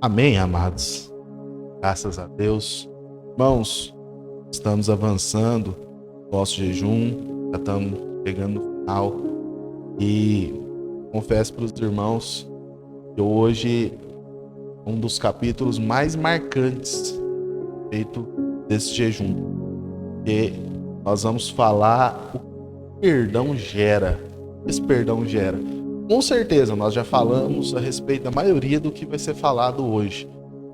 Amém, amados. Graças a Deus. Irmãos, estamos avançando no nosso jejum, já estamos chegando no final. E confesso para os irmãos que hoje é um dos capítulos mais marcantes feito desse jejum. Porque nós vamos falar o que perdão gera. Esse perdão gera. Com certeza, nós já falamos a respeito da maioria do que vai ser falado hoje,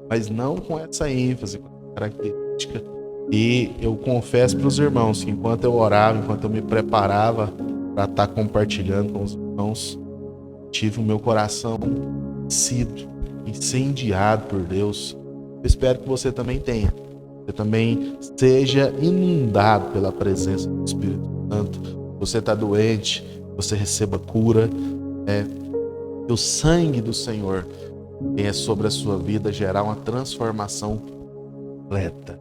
mas não com essa ênfase, com essa característica. E eu confesso para os irmãos que enquanto eu orava, enquanto eu me preparava para estar compartilhando com os irmãos, tive o meu coração sido incendiado por Deus. Eu espero que você também tenha. Você também seja inundado pela presença do Espírito Santo. Você está doente, você receba cura. Que o sangue do Senhor venha sobre a sua vida gerar uma transformação completa.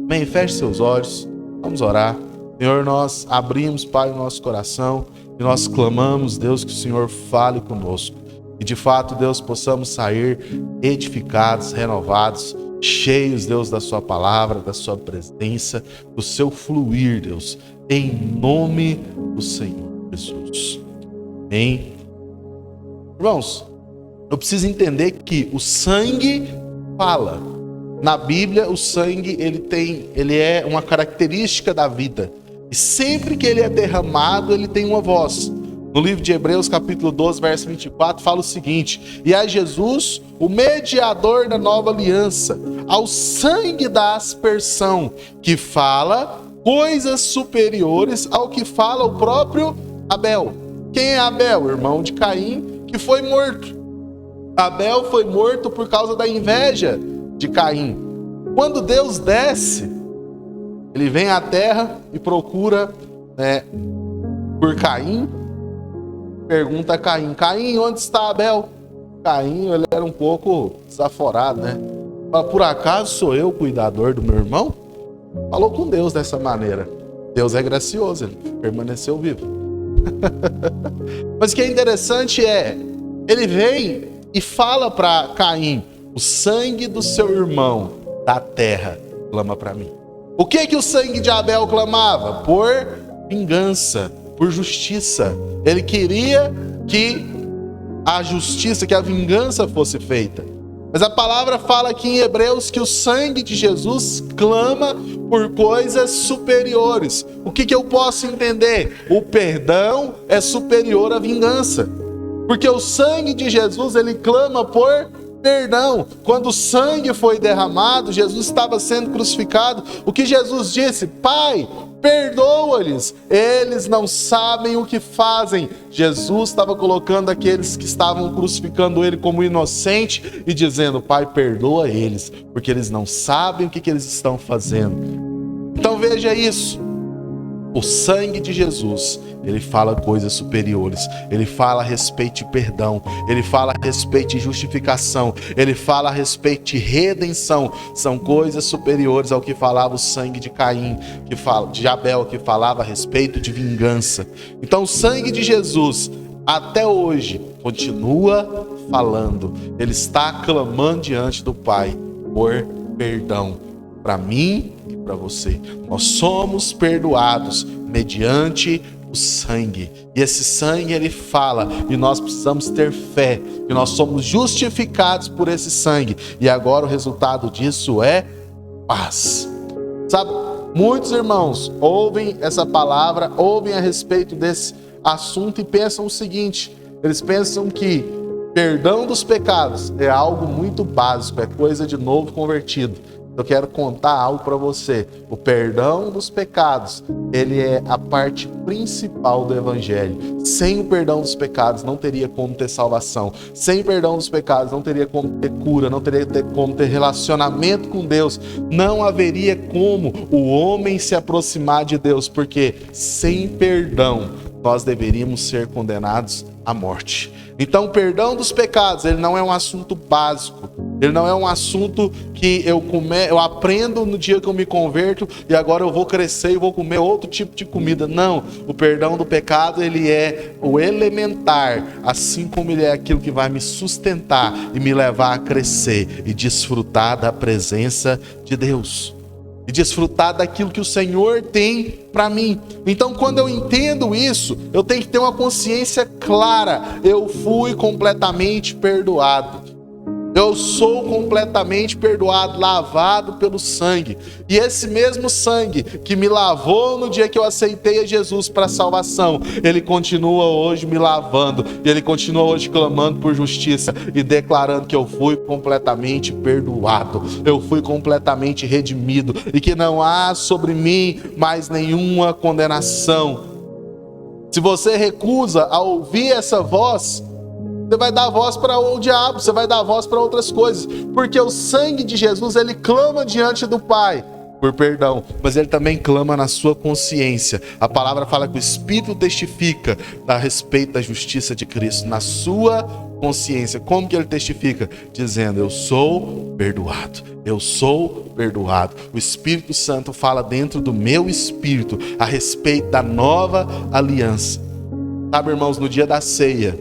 Bem, feche seus olhos, vamos orar. Senhor, nós abrimos, Pai, o nosso coração e nós clamamos, Deus, que o Senhor fale conosco. E de fato, Deus, possamos sair edificados, renovados, cheios, Deus, da sua palavra, da sua presença, do seu fluir, Deus, em nome do Senhor Jesus. Amém. Irmãos, eu preciso entender que o sangue fala. Na Bíblia, o sangue ele é uma característica da vida. E sempre que ele é derramado, ele tem uma voz. No livro de Hebreus, capítulo 12, verso 24, fala o seguinte: e a Jesus, o mediador da nova aliança, ao sangue da aspersão, que fala coisas superiores ao que fala o próprio Abel. Quem é Abel? Irmão de Caim, que foi morto. Abel foi morto por causa da inveja de Caim. Quando Deus desce, ele vem à terra e procura por Caim. Pergunta a Caim: Caim, onde está Abel? Caim, ele era um pouco desaforado, né? Fala: por acaso sou eu o cuidador do meu irmão? Falou com Deus dessa maneira. Deus é gracioso, ele permaneceu vivo. Mas o que é interessante ele vem e fala para Caim: o sangue do seu irmão da terra clama para mim. O que o sangue de Abel clamava? Por vingança, por justiça. Ele queria que a justiça, que a vingança fosse feita. Mas a palavra fala aqui em Hebreus que o sangue de Jesus clama por coisas superiores. O que eu posso entender? O perdão é superior à vingança. Porque o sangue de Jesus, ele clama por perdão. Quando o sangue foi derramado, Jesus estava sendo crucificado. O que Jesus disse? Pai, perdoa-lhes, eles não sabem o que fazem. Jesus estava colocando aqueles que estavam crucificando ele como inocente e dizendo: Pai, perdoa eles, porque eles não sabem o que eles estão fazendo. Então veja isso. O sangue de Jesus, ele fala coisas superiores. Ele fala a respeito de perdão. Ele fala a respeito de justificação. Ele fala a respeito de redenção. São coisas superiores ao que falava o sangue de Caim, de Abel, que falava a respeito de vingança. Então o sangue de Jesus, até hoje, continua falando. Ele está clamando diante do Pai por perdão. Para mim e para você. Nós somos perdoados mediante o sangue. E esse sangue, ele fala, e nós precisamos ter fé, que nós somos justificados por esse sangue. E agora o resultado disso é paz. Sabe, muitos irmãos ouvem essa palavra, ouvem a respeito desse assunto e pensam o seguinte: eles pensam que perdão dos pecados é algo muito básico, é coisa de novo convertido. Eu quero contar algo para você. O perdão dos pecados, ele é a parte principal do Evangelho. Sem o perdão dos pecados, não teria como ter salvação. Sem o perdão dos pecados, não teria como ter cura, não teria como ter relacionamento com Deus. Não haveria como o homem se aproximar de Deus, porque sem perdão, nós deveríamos ser condenados à morte. Então, o perdão dos pecados, ele não é um assunto básico. Ele não é um assunto que eu aprendo no dia que eu me converto e agora eu vou crescer e vou comer outro tipo de comida. Não, o perdão do pecado, ele é o elementar, assim como ele é aquilo que vai me sustentar e me levar a crescer e desfrutar da presença de Deus. E desfrutar daquilo que o Senhor tem para mim. Então, quando eu entendo isso, eu tenho que ter uma consciência clara. Eu fui completamente perdoado. Eu sou completamente perdoado, lavado pelo sangue. E esse mesmo sangue que me lavou no dia que eu aceitei a Jesus para a salvação, ele continua hoje me lavando. E ele continua hoje clamando por justiça e declarando que eu fui completamente perdoado. Eu fui completamente redimido. E que não há sobre mim mais nenhuma condenação. Se você recusa a ouvir essa voz, você vai dar voz para o diabo, você vai dar voz para outras coisas. Porque o sangue de Jesus, ele clama diante do Pai por perdão, mas ele também clama na sua consciência. A palavra fala que o Espírito testifica a respeito da justiça de Cristo na sua consciência. Como que ele testifica? Dizendo: eu sou perdoado, eu sou perdoado. O Espírito Santo fala dentro do meu espírito a respeito da nova aliança. Sabe, irmãos, no dia da ceia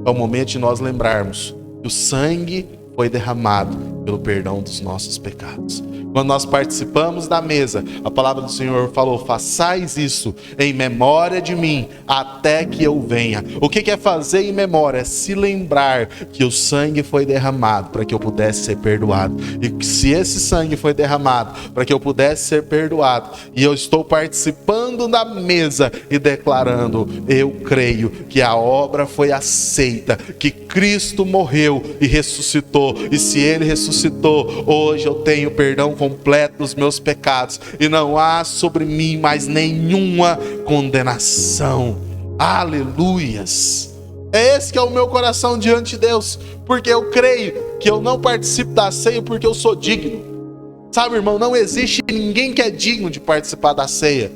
é o momento de nós lembrarmos que o sangue foi derramado pelo perdão dos nossos pecados. Quando nós participamos da mesa, a palavra do Senhor falou: façais isso em memória de mim, até que eu venha. O que é fazer em memória? É se lembrar que o sangue foi derramado para que eu pudesse ser perdoado. E se esse sangue foi derramado para que eu pudesse ser perdoado, e eu estou participando da mesa e declarando: eu creio que a obra foi aceita, que Cristo morreu e ressuscitou, e se Ele ressuscitou, hoje eu tenho perdão completo dos meus pecados, e não há sobre mim mais nenhuma condenação. Aleluias! É esse que é o meu coração diante de Deus, porque eu creio que eu não participo da ceia porque eu sou digno. Sabe, irmão, não existe ninguém que é digno de participar da ceia.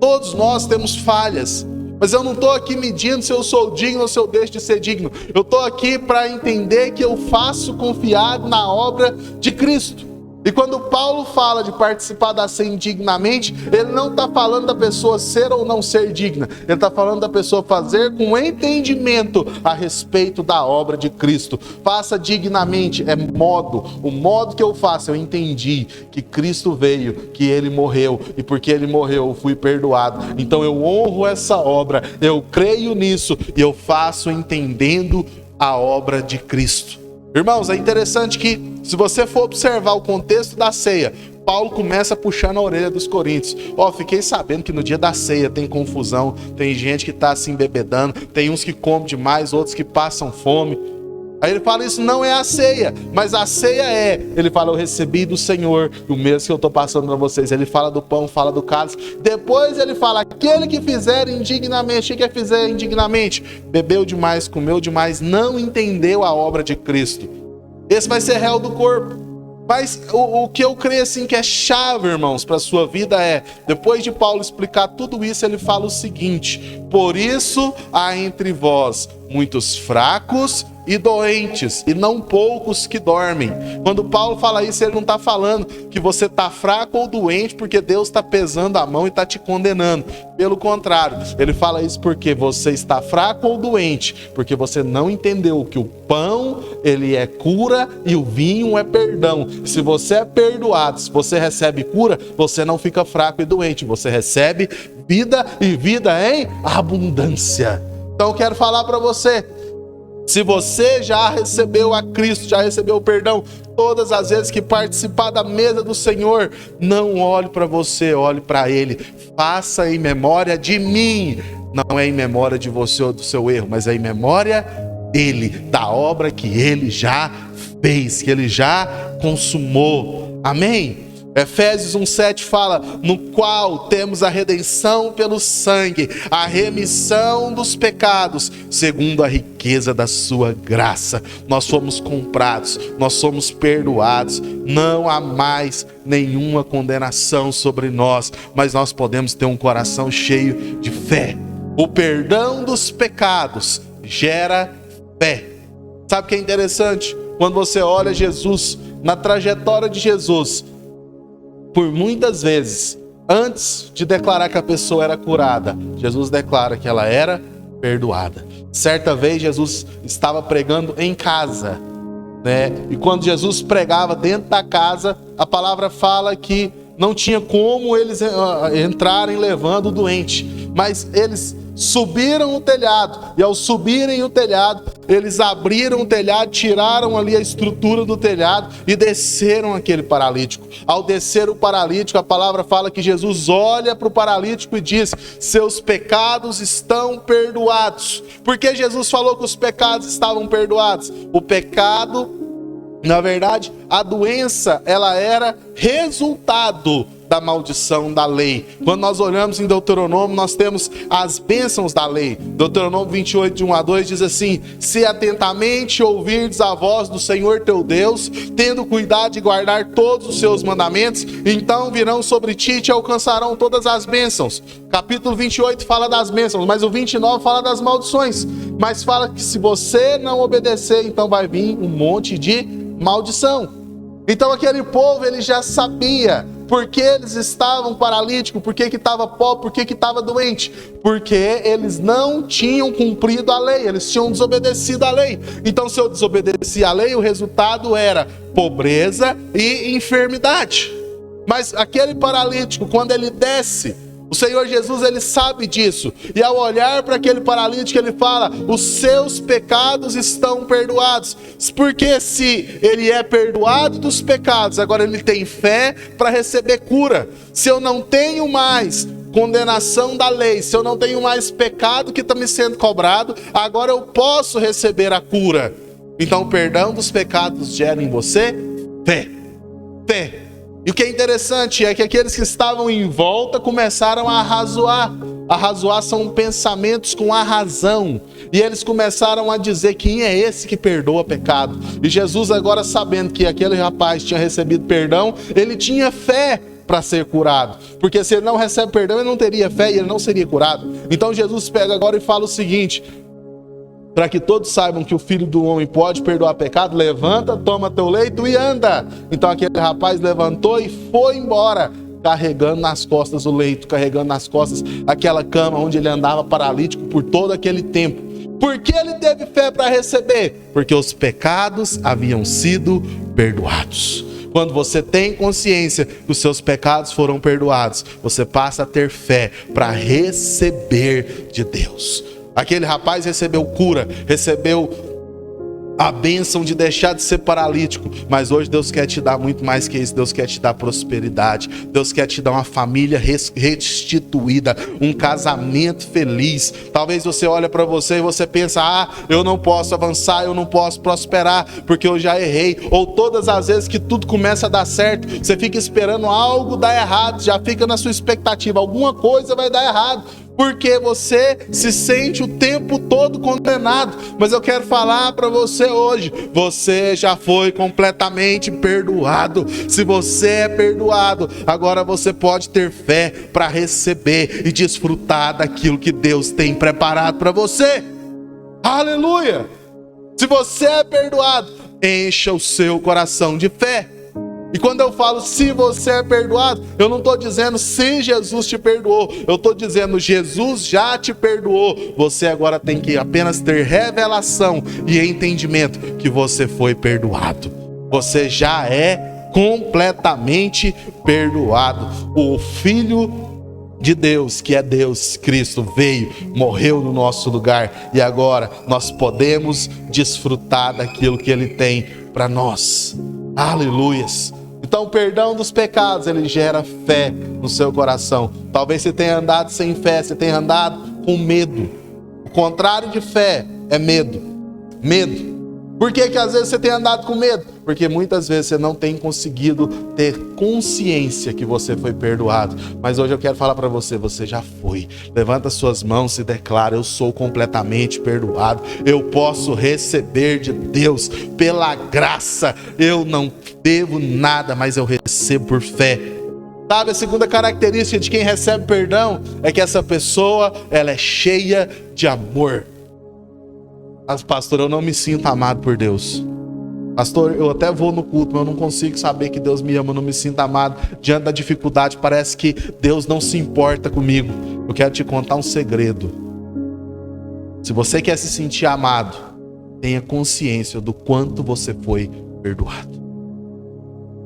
Todos nós temos falhas, mas eu não estou aqui medindo se eu sou digno ou se eu deixo de ser digno. Eu estou aqui para entender que eu faço confiado na obra de Cristo. E quando Paulo fala de participar da ceia indignamente, ele não está falando da pessoa ser ou não ser digna. Ele está falando da pessoa fazer com entendimento a respeito da obra de Cristo. Faça dignamente, é modo. O modo que eu faço, eu entendi que Cristo veio, que Ele morreu. E porque Ele morreu, eu fui perdoado. Então eu honro essa obra, eu creio nisso e eu faço entendendo a obra de Cristo. Irmãos, é interessante que, se você for observar o contexto da ceia, Paulo começa puxando a orelha dos coríntios. Fiquei sabendo que no dia da ceia tem confusão, tem gente que está se embebedando, tem uns que comem demais, outros que passam fome. Aí ele fala: isso não é a ceia, mas a ceia é. Ele fala: eu recebi do Senhor o mesmo que eu estou passando para vocês. Ele fala do pão, fala do cálice. Depois ele fala: aquele que fizer indignamente. O que é fizer indignamente? Bebeu demais, comeu demais, não entendeu a obra de Cristo. Esse vai ser réu do corpo. Mas o que eu creio assim que é chave, irmãos, para a sua vida é, depois de Paulo explicar tudo isso, ele fala o seguinte: por isso há entre vós muitos fracos e doentes, e não poucos que dormem. Quando Paulo fala isso, ele não está falando que você está fraco ou doente porque Deus está pesando a mão e está te condenando. Pelo contrário, ele fala isso porque você está fraco ou doente, porque você não entendeu que o pão, ele é cura e o vinho é perdão. Se você é perdoado, se você recebe cura, você não fica fraco e doente, você recebe vida e vida em abundância. Então eu quero falar para você, se você já recebeu a Cristo, já recebeu o perdão, todas as vezes que participar da mesa do Senhor, não olhe para você, olhe para Ele. Faça em memória de mim. Não é em memória de você ou do seu erro, mas é em memória dele, da obra que Ele já fez, que Ele já consumou. Amém? Efésios 1,7 fala: no qual temos a redenção pelo sangue, a remissão dos pecados, segundo a riqueza da sua graça. Nós fomos comprados, nós somos perdoados, não há mais nenhuma condenação sobre nós, mas nós podemos ter um coração cheio de fé. O perdão dos pecados gera fé. Sabe o que é interessante? quando você olha Jesus, na trajetória de Jesus, por muitas vezes, antes de declarar que a pessoa era curada, Jesus declara que ela era perdoada. Certa vez Jesus estava pregando em casa, né? E quando Jesus pregava dentro da casa, a palavra fala que não tinha como eles entrarem levando o doente, mas eles subiram o telhado, e ao subirem o telhado, eles abriram o telhado, tiraram ali a estrutura do telhado e desceram aquele paralítico. Ao descer o paralítico, a palavra fala que Jesus olha para o paralítico e diz: seus pecados estão perdoados. Por que Jesus falou que os pecados estavam perdoados? O pecado, na verdade, a doença, ela era resultado da maldição da lei. Quando nós olhamos em Deuteronômio, nós temos as bênçãos da lei. Deuteronômio 28, de 1 a 2 diz assim: se atentamente ouvirdes a voz do Senhor teu Deus, tendo cuidado de guardar todos os seus mandamentos, então virão sobre ti e te alcançarão todas as bênçãos. Capítulo 28 fala das bênçãos, mas o 29 fala das maldições. Mas fala que se você não obedecer, então vai vir um monte de maldição. Então aquele povo, ele já sabia por que eles estavam paralíticos, por que estava pobre, por que estava doente. Porque eles não tinham cumprido a lei, eles tinham desobedecido a lei. Então, se eu desobedecia a lei, o resultado era pobreza e enfermidade. Mas aquele paralítico, quando ele desce, o Senhor Jesus, ele sabe disso. E ao olhar para aquele paralítico, ele fala: os seus pecados estão perdoados. Porque se ele é perdoado dos pecados, agora ele tem fé para receber cura. Se eu não tenho mais condenação da lei, se eu não tenho mais pecado que está me sendo cobrado, agora eu posso receber a cura. Então o perdão dos pecados gera em você fé. Fé. E o que é interessante é que aqueles que estavam em volta começaram a arrazoar. Arrazoar são pensamentos com a razão. E eles começaram a dizer: quem é esse que perdoa pecado? E Jesus, agora sabendo que aquele rapaz tinha recebido perdão, ele tinha fé para ser curado. Porque se ele não recebe perdão, ele não teria fé e ele não seria curado. Então Jesus pega agora e fala o seguinte: para que todos saibam que o Filho do Homem pode perdoar pecado, levanta, toma teu leito e anda. Então aquele rapaz levantou e foi embora, carregando nas costas o leito, carregando nas costas aquela cama onde ele andava paralítico por todo aquele tempo. Por que ele teve fé para receber? Porque os pecados haviam sido perdoados. Quando você tem consciência que os seus pecados foram perdoados, você passa a ter fé para receber de Deus. Aquele rapaz recebeu cura, recebeu a bênção de deixar de ser paralítico, mas hoje Deus quer te dar muito mais que isso. Deus quer te dar prosperidade, Deus quer te dar uma família restituída, um casamento feliz. Talvez você olhe para você e você pensa: eu não posso avançar, eu não posso prosperar, porque eu já errei. Ou todas as vezes que tudo começa a dar certo, você fica esperando algo dar errado, já fica na sua expectativa, alguma coisa vai dar errado, porque você se sente o tempo todo condenado. Mas eu quero falar para você hoje: você já foi completamente perdoado. Se você é perdoado, agora você pode ter fé para receber e desfrutar daquilo que Deus tem preparado para você. Aleluia! Se você é perdoado, encha o seu coração de fé. E quando eu falo se você é perdoado, eu não estou dizendo se Jesus te perdoou, eu estou dizendo Jesus já te perdoou. Você agora tem que apenas ter revelação e entendimento que você foi perdoado. Você já é completamente perdoado. O Filho de Deus, que é Deus, Cristo, veio, morreu no nosso lugar, e agora nós podemos desfrutar daquilo que Ele tem para nós. Aleluias! Então o perdão dos pecados, ele gera fé no seu coração. Talvez você tenha andado sem fé, você tenha andado com medo. O contrário de fé é medo. Medo. Por que às vezes você tem andado com medo? Porque muitas vezes você não tem conseguido ter consciência que você foi perdoado. Mas hoje eu quero falar para você: você já foi. Levanta suas mãos e declara: eu sou completamente perdoado. Eu posso receber de Deus pela graça. Eu não devo nada, mas eu recebo por fé. Sabe, a segunda característica de quem recebe perdão é que essa pessoa, ela é cheia de amor. Mas pastor, eu não me sinto amado por Deus. Pastor, eu até vou no culto, mas eu não consigo saber que Deus me ama, eu não me sinto amado. Diante da dificuldade, parece que Deus não se importa comigo. Eu quero te contar um segredo. Se você quer se sentir amado, tenha consciência do quanto você foi perdoado.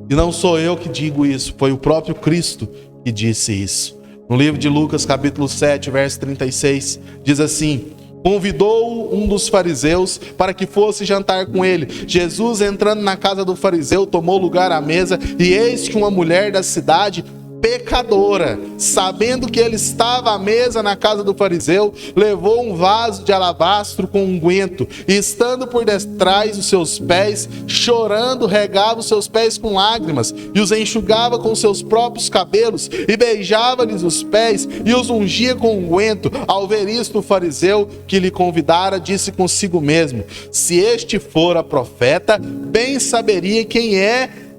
E não sou eu que digo isso, foi o próprio Cristo que disse isso. No livro de Lucas, capítulo 7, verso 36, diz assim: convidou um dos fariseus para que fosse jantar com ele. Jesus, entrando na casa do fariseu, tomou lugar à mesa, e eis que uma mulher da cidade, pecadora, sabendo que ele estava à mesa na casa do fariseu, levou um vaso de alabastro com unguento, e estando por detrás dos seus pés, chorando, regava os seus pés com lágrimas, e os enxugava com seus próprios cabelos, e beijava-lhes os pés, e os ungia com unguento. Ao ver isto, o fariseu que lhe convidara disse consigo mesmo: se este fora profeta, bem saberia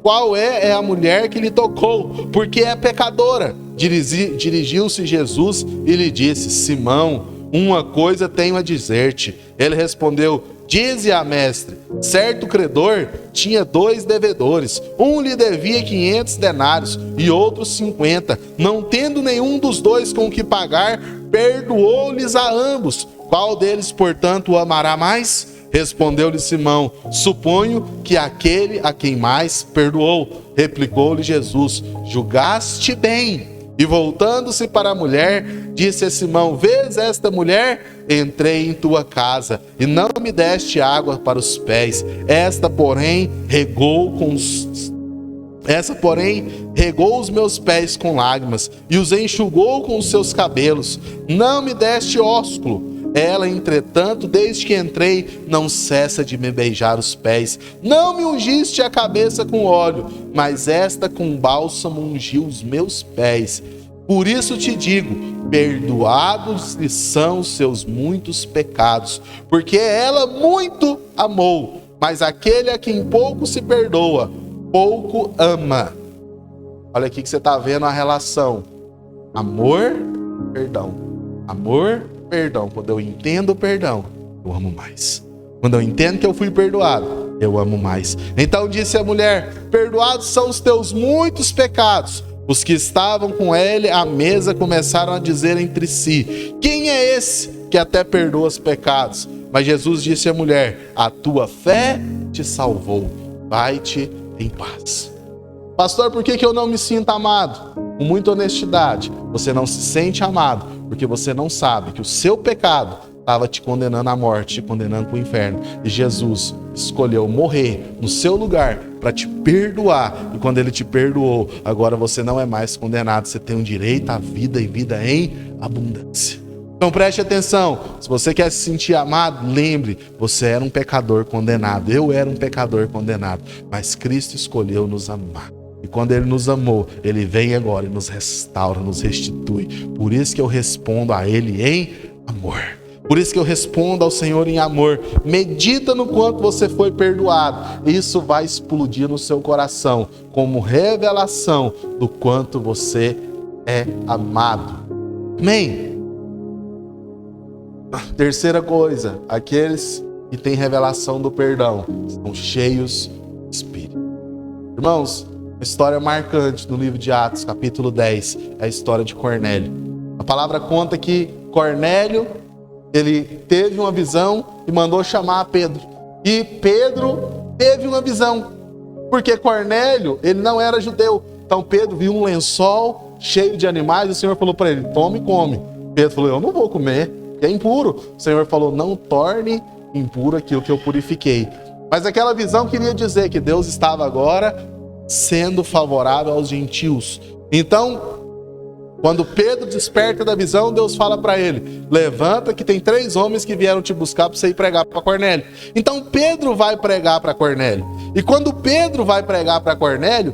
qual é a mulher que lhe tocou, porque é pecadora. Dirigiu-se Jesus e lhe disse: Simão, uma coisa tenho a dizer-te. Ele respondeu: dize-a, mestre. Certo credor tinha 2 devedores. Um lhe devia 500 denários e outro 50. Não tendo nenhum dos 2 com o que pagar, perdoou-lhes a ambos. Qual deles, portanto, o amará mais? Respondeu-lhe Simão: suponho que aquele a quem mais perdoou. Replicou-lhe Jesus: julgaste bem. E voltando-se para a mulher, disse a Simão: vês esta mulher? Entrei em tua casa e não me deste água para os pés. Esta, porém, regou os meus pés com lágrimas e os enxugou com os seus cabelos. Não me deste ósculo. Ela, entretanto, desde que entrei, não cessa de me beijar os pés. Não me ungiste a cabeça com óleo, mas esta com bálsamo ungiu os meus pés. Por isso te digo, perdoados lhe são os seus muitos pecados, porque ela muito amou. Mas aquele a quem pouco se perdoa, pouco ama. Olha aqui que você está vendo a relação: amor, perdão. Amor, perdão. Quando eu entendo o perdão, eu amo mais. Quando eu entendo que eu fui perdoado, eu amo mais. Então disse a mulher: perdoados são os teus muitos pecados. Os que estavam com ele à mesa começaram a dizer entre si: quem é esse que até perdoa os pecados? Mas Jesus disse à mulher: a tua fé te salvou. Vai-te em paz. Pastor, por que eu não me sinto amado? Com muita honestidade, você não se sente amado porque você não sabe que o seu pecado estava te condenando à morte, te condenando para o inferno. E Jesus escolheu morrer no seu lugar para te perdoar. E quando ele te perdoou, agora você não é mais condenado. Você tem um direito à vida e vida em abundância. Então preste atenção. Se você quer se sentir amado, lembre, você era um pecador condenado. Eu era um pecador condenado. Mas Cristo escolheu nos amar. E quando Ele nos amou, Ele vem agora e nos restaura, nos restitui. Por isso que eu respondo a Ele em amor. Por isso que eu respondo ao Senhor em amor. Medita no quanto você foi perdoado. Isso vai explodir no seu coração como revelação do quanto você é amado. Amém? Terceira coisa, aqueles que têm revelação do perdão são cheios do Espírito. Irmãos, uma história marcante no livro de Atos, capítulo 10, é a história de Cornélio. A palavra conta que Cornélio, ele teve uma visão e mandou chamar Pedro. E Pedro teve uma visão, porque Cornélio, ele não era judeu. Então Pedro viu um lençol cheio de animais e o Senhor falou para ele: tome e come. Pedro falou: eu não vou comer, porque é impuro. O Senhor falou: não torne impuro aquilo que eu purifiquei. Mas aquela visão queria dizer que Deus estava agora sendo favorável aos gentios. Então, quando Pedro desperta da visão, Deus fala para ele: levanta que tem 3 homens que vieram te buscar para você ir pregar para Cornélio. Então Pedro vai pregar para Cornélio. E quando Pedro vai pregar para Cornélio,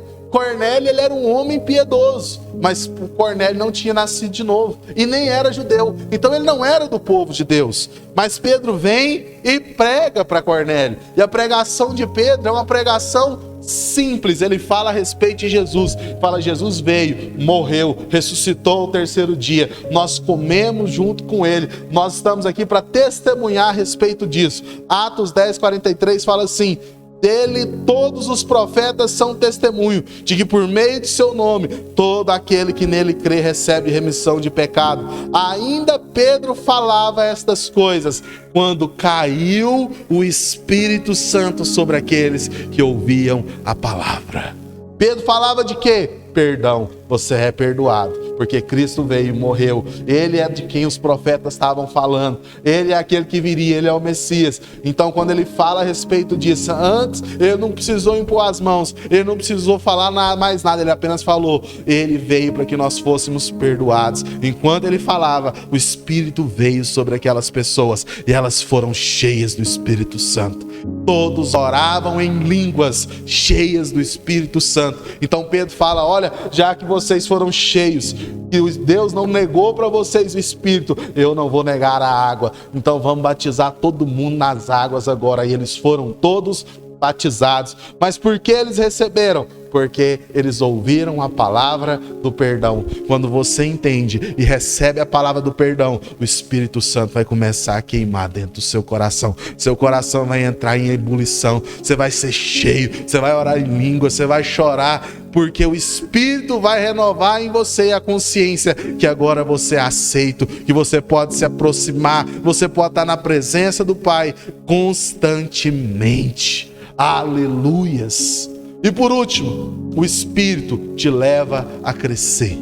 ele era um homem piedoso, mas Cornélio não tinha nascido de novo e nem era judeu, então ele não era do povo de Deus. Mas Pedro vem e prega para Cornélio, e a pregação de Pedro é uma pregação simples. Ele fala a respeito de Jesus, fala: Jesus veio, morreu, ressuscitou ao 3º dia, nós comemos junto com ele, nós estamos aqui para testemunhar a respeito disso. Atos 10:43 fala assim: Dele todos os profetas são testemunho de que por meio de seu nome todo aquele que nele crê recebe remissão de pecado. Ainda Pedro falava estas coisas quando caiu o Espírito Santo sobre aqueles que ouviam a palavra. Pedro falava de quê? Perdão, você é perdoado, porque Cristo veio e morreu. Ele é de quem os profetas estavam falando. Ele é aquele que viria, ele é o Messias. Então, quando ele fala a respeito disso, antes ele não precisou impor as mãos, ele não precisou falar mais nada, ele apenas falou. Ele veio para que nós fôssemos perdoados. Enquanto ele falava, o Espírito veio sobre aquelas pessoas e elas foram cheias do Espírito Santo. Todos oravam em línguas cheias do Espírito Santo. Então Pedro fala, olha, já que vocês foram cheios, que Deus não negou para vocês o Espírito, eu não vou negar a água. Então vamos batizar todo mundo nas águas agora. E eles foram todos batizados. Mas por que eles receberam? Porque eles ouviram a palavra do perdão. Quando você entende e recebe a palavra do perdão, o Espírito Santo vai começar a queimar dentro do seu coração. Seu coração vai entrar em ebulição. Você vai ser cheio, você vai orar em língua, você vai chorar, porque o Espírito vai renovar em você a consciência que agora você é aceito, que você pode se aproximar, você pode estar na presença do Pai constantemente. Aleluias! E por último, o Espírito te leva a crescer.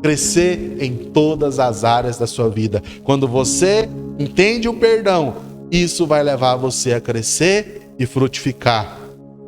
Crescer em todas as áreas da sua vida. Quando você entende o perdão, isso vai levar você a crescer e frutificar.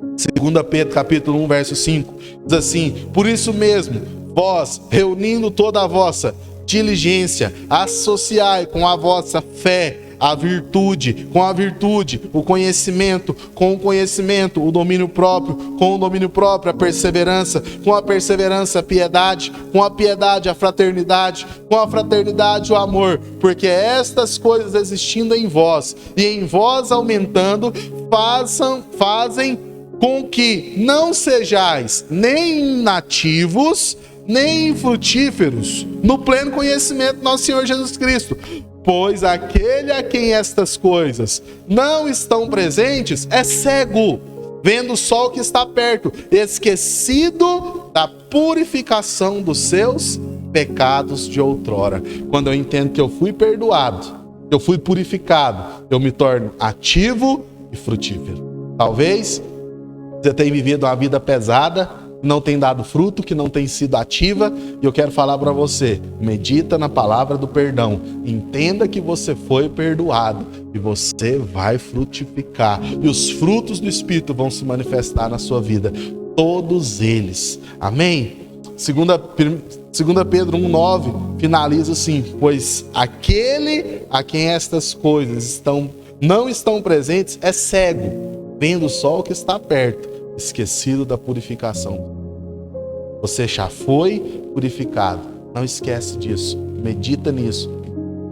2 Pedro capítulo 1, verso 5, diz assim: por isso mesmo, vós, reunindo toda a vossa diligência, associai com a vossa fé a virtude, com a virtude, o conhecimento, com o conhecimento, o domínio próprio, com o domínio próprio, a perseverança, com a perseverança, a piedade, com a piedade, a fraternidade, com a fraternidade, o amor, porque estas coisas existindo em vós e em vós aumentando, fazem com que não sejais nem inativos, nem infrutíferos no pleno conhecimento do nosso Senhor Jesus Cristo. Pois aquele a quem estas coisas não estão presentes é cego, vendo só o que está perto, esquecido da purificação dos seus pecados de outrora. Quando eu entendo que eu fui perdoado, eu fui purificado, eu me torno ativo e frutífero. Talvez você tenha vivido uma vida pesada, não tem dado fruto, que não tem sido ativa, e eu quero falar para você, medita na palavra do perdão, entenda que você foi perdoado e você vai frutificar, e os frutos do Espírito vão se manifestar na sua vida, todos eles, amém? 2 Pedro 1,9 finaliza assim: pois aquele a quem estas coisas não estão presentes é cego, vendo só o que está perto, esquecido da purificação. Você já foi purificado. Não esquece disso. Medita nisso.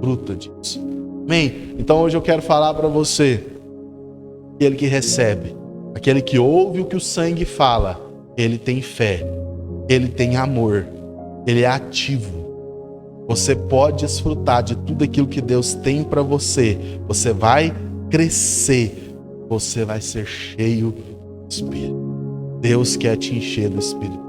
Fruta disso. Amém? Então hoje eu quero falar para você. Aquele que recebe, aquele que ouve o que o sangue fala, ele tem fé, ele tem amor, ele é ativo. Você pode desfrutar de tudo aquilo que Deus tem para você. Você vai crescer. Você vai ser cheio do Espírito. Deus quer te encher do Espírito.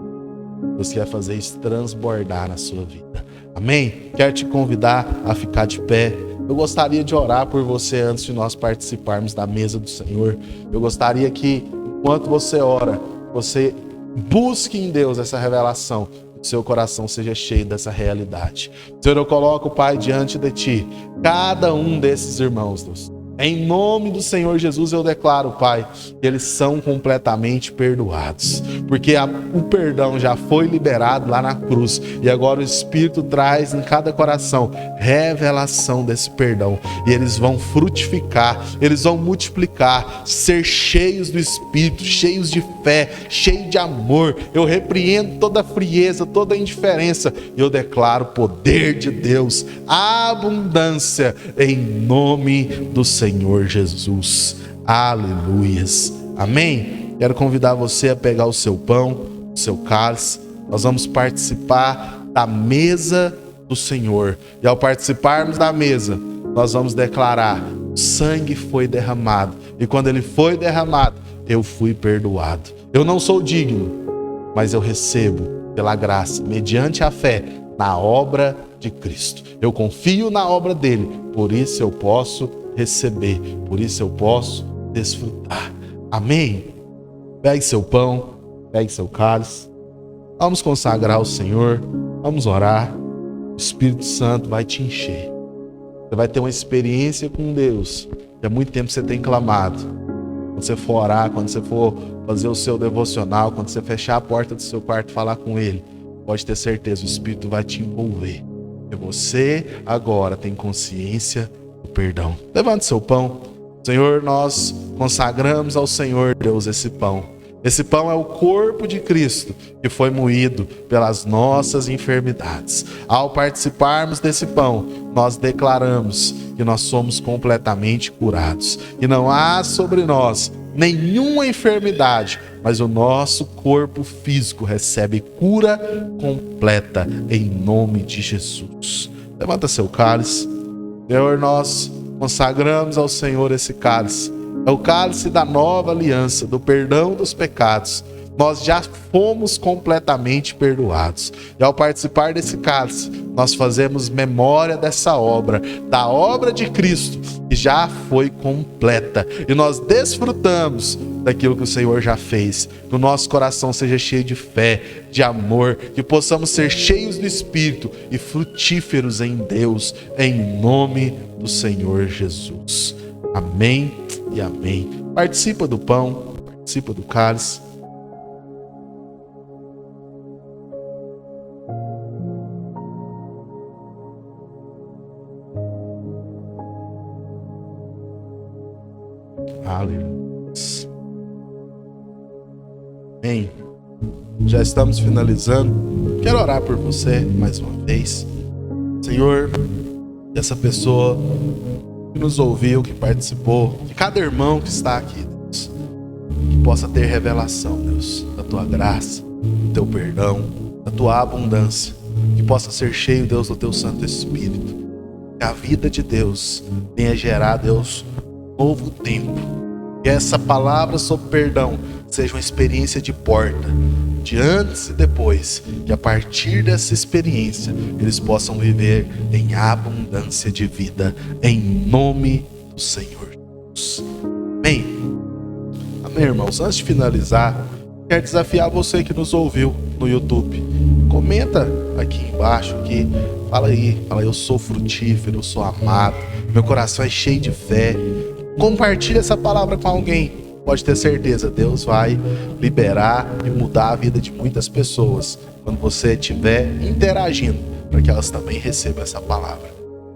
Deus quer fazer isso transbordar na sua vida. Amém? Quero te convidar a ficar de pé. Eu gostaria de orar por você antes de nós participarmos da mesa do Senhor. Eu gostaria que, enquanto você ora, você busque em Deus essa revelação. Que o seu coração seja cheio dessa realidade. Senhor, eu coloco, Pai, diante de Ti, cada um desses irmãos, Deus. Em nome do Senhor Jesus eu declaro, Pai, que eles são completamente perdoados, porque o perdão já foi liberado lá na cruz, e agora o Espírito traz em cada coração revelação desse perdão, e eles vão frutificar, eles vão multiplicar, ser cheios do Espírito, cheios de fé, cheios de amor. Eu repreendo toda frieza, toda indiferença, e eu declaro o poder de Deus, abundância, em nome do Senhor Jesus. Aleluias. Amém? Quero convidar você a pegar o seu pão, o seu cálice. Nós vamos participar da mesa do Senhor. E ao participarmos da mesa, nós vamos declarar: o sangue foi derramado. E quando ele foi derramado, eu fui perdoado. Eu não sou digno, mas eu recebo pela graça, mediante a fé, na obra de Cristo. Eu confio na obra dele, por isso eu posso receber, por isso eu posso desfrutar. Amém? Pegue seu pão, pegue seu cálice. Vamos consagrar ao Senhor, vamos orar. O Espírito Santo vai te encher. Você vai ter uma experiência com Deus que há muito tempo você tem clamado. Quando você for orar, quando você for fazer o seu devocional, quando você fechar a porta do seu quarto e falar com Ele, pode ter certeza, o Espírito vai te envolver. E você agora tem consciência do perdão. Levante seu pão. Senhor, nós consagramos ao Senhor, Deus, esse pão. Esse pão é o corpo de Cristo, que foi moído pelas nossas enfermidades. Ao participarmos desse pão, nós declaramos que nós somos completamente curados. E não há sobre nós nenhuma enfermidade, mas o nosso corpo físico recebe cura completa em nome de Jesus. Levanta seu cálice. Senhor, nós consagramos ao Senhor esse cálice. É o cálice da nova aliança, do perdão dos pecados. Nós já fomos completamente perdoados. E ao participar desse cálice, nós fazemos memória dessa obra, da obra de Cristo, que já foi completa. E nós desfrutamos daquilo que o Senhor já fez. Que o nosso coração seja cheio de fé, de amor, que possamos ser cheios do Espírito e frutíferos em Deus, em nome do Senhor Jesus. Amém e amém. Participa do pão, participa do cálice. Aleluia. Amém. Já estamos finalizando. Quero orar por você mais uma vez. Senhor, essa pessoa que nos ouviu, que participou, que cada irmão que está aqui, Deus, que possa ter revelação, Deus, da tua graça, do teu perdão, da tua abundância, que possa ser cheio, Deus, do teu Santo Espírito, que a vida de Deus tenha gerado, Deus, um novo tempo, que essa palavra sobre perdão seja uma experiência de porta, de antes e depois, que a partir dessa experiência eles possam viver em abundância de vida, em nome do Senhor Jesus. Amém? Amém, irmãos? Antes de finalizar, quero desafiar você que nos ouviu no YouTube. Comenta aqui embaixo, fala aí, eu sou frutífero, eu sou amado, meu coração é cheio de fé. Compartilha essa palavra com alguém. Pode ter certeza, Deus vai liberar e mudar a vida de muitas pessoas quando você estiver interagindo, para que elas também recebam essa palavra.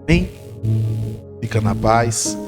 Amém? Fica na paz.